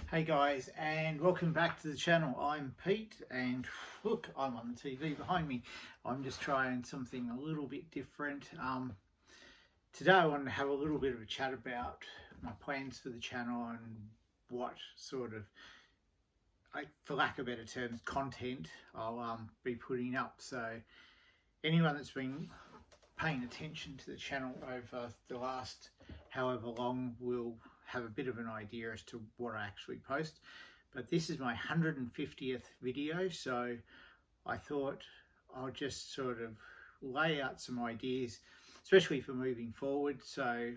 Hey guys, and welcome back to the channel. I'm Pete, and look, I'm on the TV behind me. I'm just trying something a little bit different. Today I want to have a little bit of a chat about my plans for the channel and what sort of, for lack of better terms, content I'll be putting up. So anyone that's been paying attention to the channel over the last however long will have a bit of an idea as to what I actually post. But this is my 150th video, so I thought I'll just sort of lay out some ideas, especially for moving forward. So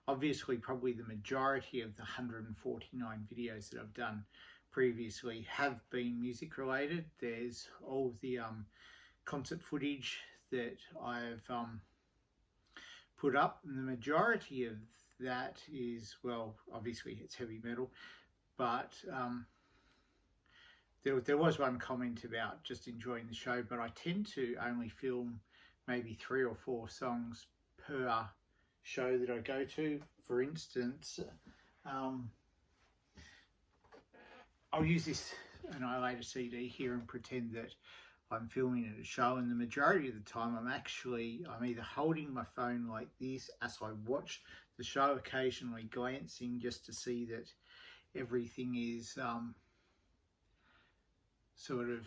obviously probably the majority of the 149 videos that I've done previously have been music related. There's all the concert footage that I've put up, and the majority of that is, well, obviously it's heavy metal, but there was one comment about just enjoying the show, but I tend to only film maybe 3 or 4 songs per show that I go to. For instance, I'll use this Annihilator CD here and pretend that I'm filming at a show, and the majority of the time I'm either holding my phone like this as I watch the show, occasionally glancing just to see that everything is sort of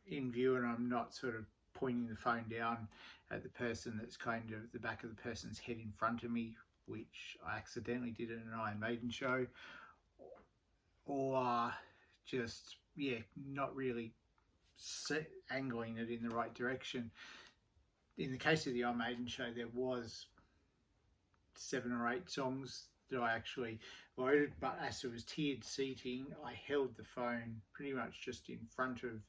in view, and I'm not sort of pointing the phone down at the person that's kind of the back of the person's head in front of me, which I accidentally did in an Iron Maiden show, or just, yeah, not really angling it in the right direction. In the case of the Iron Maiden show, there was 7 or 8 songs that I actually loaded, but as it was tiered seating, I held the phone pretty much just in front of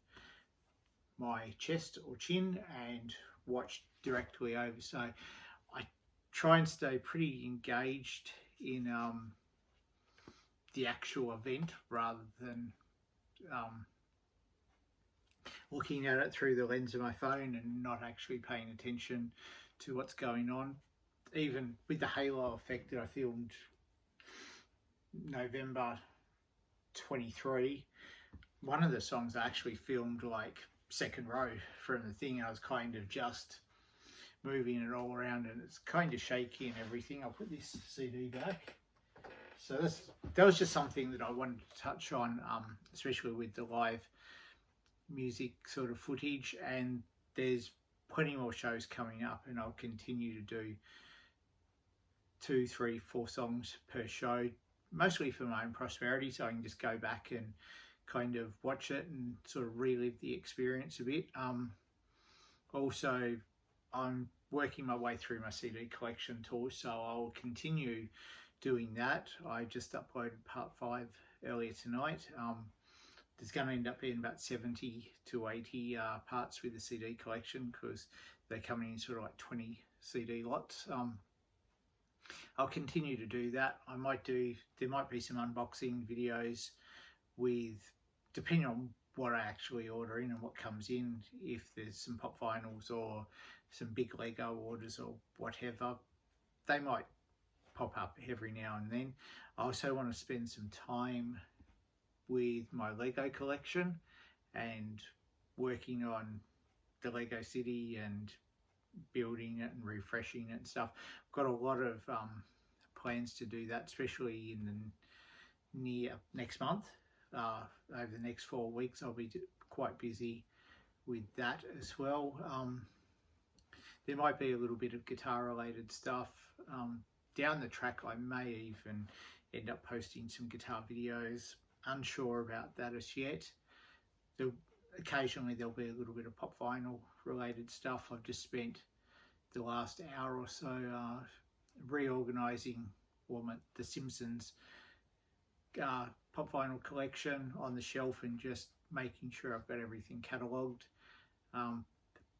my chest or chin and watched directly over. So I try and stay pretty engaged in the actual event rather than looking at it through the lens of my phone and not actually paying attention to what's going on. Even with the Halo Effect that I filmed November 23, one of the songs I actually filmed like second row from the thing. I was kind of just moving it all around, and it's kind of shaky and everything. I'll put this CD back. So that was just something that I wanted to touch on, especially with the live music sort of footage. And there's plenty more shows coming up, and I'll continue to do 2, 3, 4 songs per show, mostly for my own prosperity, so I can just go back and kind of watch it and sort of relive the experience a bit. Also, I'm working my way through my CD collection too, so I'll continue doing that. I just uploaded part 5 earlier tonight. There's going to end up being about 70 to 80 parts with the CD collection, because they're coming in sort of like 20 CD lots. I'll continue to do that. There might be some unboxing videos with, depending on what I actually order in and what comes in, if there's some pop vinyls or some big Lego orders or whatever, they might pop up every now and then. I also want to spend some time with my Lego collection and working on the Lego City and building it and refreshing it and stuff. I've got a lot of plans to do that, especially in the near next month. Over the next 4 weeks I'll be quite busy with that as well. There might be a little bit of guitar related stuff. Down the track I may even end up posting some guitar videos. Unsure about that as yet. Occasionally there'll be a little bit of pop vinyl related stuff. I've just spent the last hour or so reorganizing the Simpsons pop vinyl collection on the shelf and just making sure I've got everything catalogued.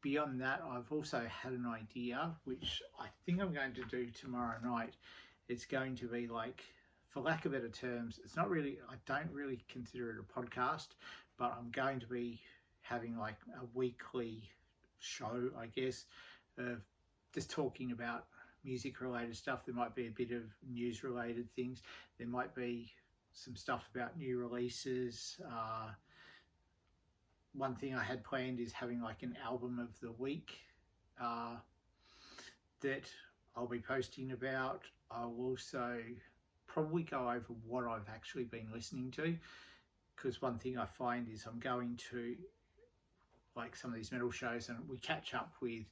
Beyond that, I've also had an idea, which I think I'm going to do tomorrow night. It's going to be like, for lack of better terms, it's not really, I don't really consider it a podcast, but I'm going to be having like a weekly show, I guess, of just talking about music related stuff. There might be a bit of news related things. There might be some stuff about new releases. One thing I had planned is having like an album of the week that I'll be posting about. I'll also probably go over what I've actually been listening to, because one thing I find is I'm going to like some of these metal shows and we catch up with,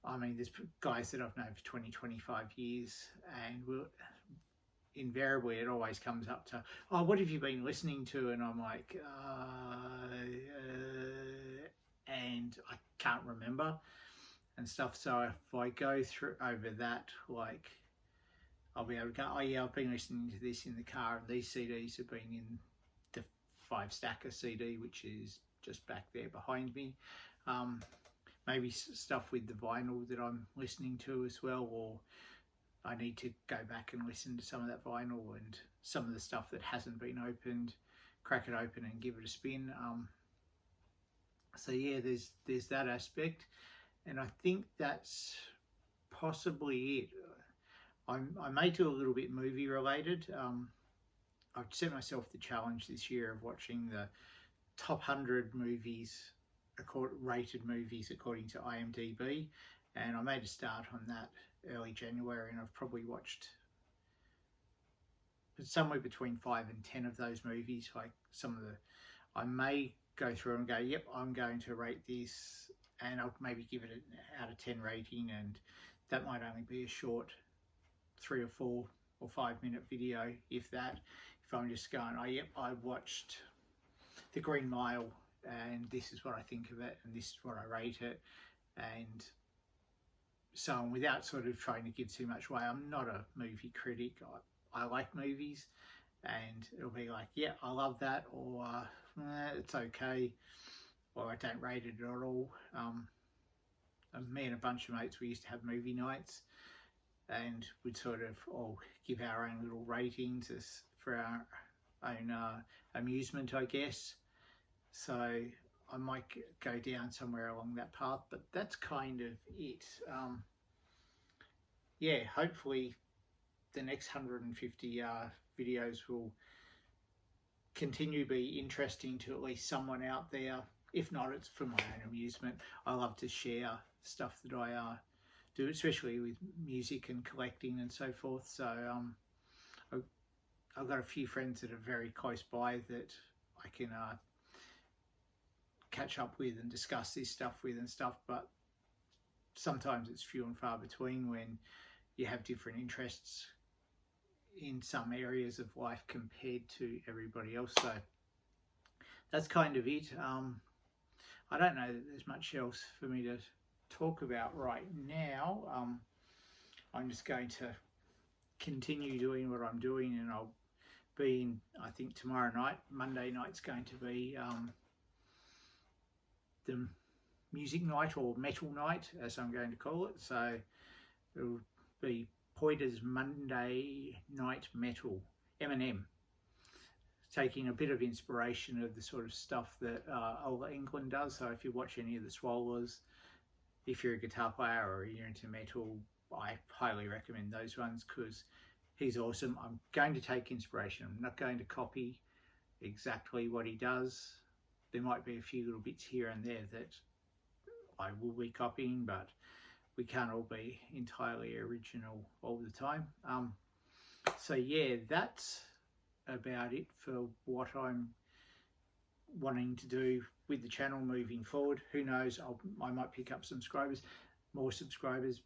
I mean, there's guys that I've known for 20, 25 years, and invariably it always comes up to, oh, what have you been listening to? And I'm like, and I can't remember and stuff. So if I go through over that, like, I'll be able to go, oh yeah, I've been listening to this in the car, and these CDs have been in the 5-stacker CD, which is just back there behind me. Maybe stuff with the vinyl that I'm listening to as well, or I need to go back and listen to some of that vinyl, and some of the stuff that hasn't been opened, crack it open and give it a spin. So yeah, there's that aspect, and I think that's possibly it. I may do a little bit movie related. I've set myself the challenge this year of watching the top 100 movies, rated movies according to IMDb, and I made a start on that early January, and I've probably watched somewhere between 5 and 10 of those movies. Like some of the, I may go through and go, yep, I'm going to rate this, and I'll maybe give it an out of 10 rating, and that might only be a short 3 or 4 or 5 minute video, if that. If I'm just going, oh yep, I watched The Green Mile and this is what I think of it and this is what I rate it, and so on, without sort of trying to give too much away. I'm not a movie critic. I like movies, and it'll be like, yeah, I love that, or it's okay, or I don't rate it at all. Me and a bunch of mates, we used to have movie nights, and we'd sort of all give our own little ratings for our own amusement, I guess. So I might go down somewhere along that path, but that's kind of it. Yeah, hopefully the next 150 videos will continue to be interesting to at least someone out there. If not, it's for my own amusement. I love to share stuff that I do, especially with music and collecting and so forth. So I've got a few friends that are very close by that I can catch up with and discuss this stuff with and stuff, but sometimes it's few and far between when you have different interests in some areas of life compared to everybody else. So that's kind of it. I don't know that there's much else for me to talk about right now. I'm just going to continue doing what I'm doing, and I'll be in, I think tomorrow night, Monday night's going to be the music night, or metal night as I'm going to call it. So it'll be Poiter's Monday Night Metal, Eminem, taking a bit of inspiration of the sort of stuff that Ola England does. So if you watch any of the Swallowers, if you're a guitar player or you're into metal, I highly recommend those ones because he's awesome. I'm going to take inspiration. I'm not going to copy exactly what he does. There might be a few little bits here and there that I will be copying, but we can't all be entirely original all the time. So yeah, that's about it for what I'm wanting to do with the channel moving forward. Who knows, I might pick up more subscribers.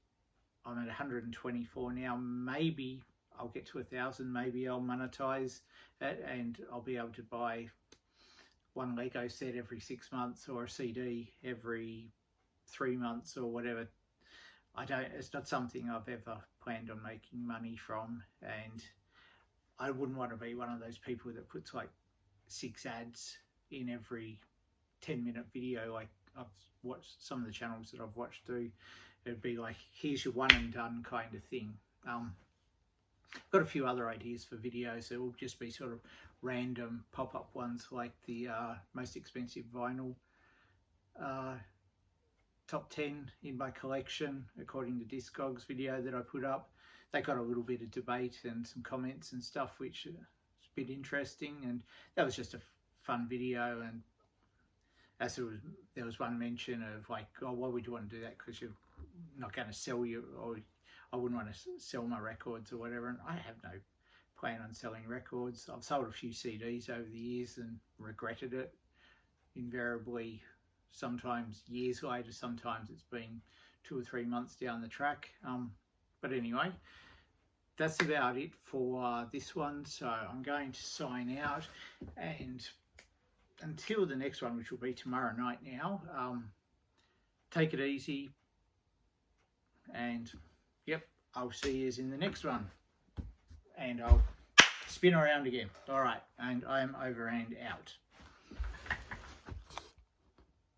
I'm at 124 now. Maybe I'll get to 1,000. Maybe I'll monetize it and I'll be able to buy one Lego set every 6 months or a CD every 3 months or whatever. It's not something I've ever planned on making money from, and I wouldn't want to be one of those people that puts like 6 ads in every 10-minute video like I've watched some of the channels that I've watched do. It'd be like, here's your one and done kind of thing. Got a few other ideas for videos that will just be sort of random pop-up ones, like the most expensive vinyl top 10 in my collection according to Discogs video that I put up. They got a little bit of debate and some comments and stuff, which is a bit interesting, and that was just a fun video. And as there was one mention of like, oh, why would you want to do that? Because you're not going to sell you, or I wouldn't want to sell my records or whatever. And I have no plan on selling records. I've sold a few CDs over the years and regretted it. Invariably, sometimes years later, sometimes it's been 2 or 3 months down the track. But anyway, that's about it for this one. So I'm going to sign out, and until the next one, which will be tomorrow night now, take it easy, and yep, I'll see you in the next one, and I'll spin around again. All right, and I am over and out.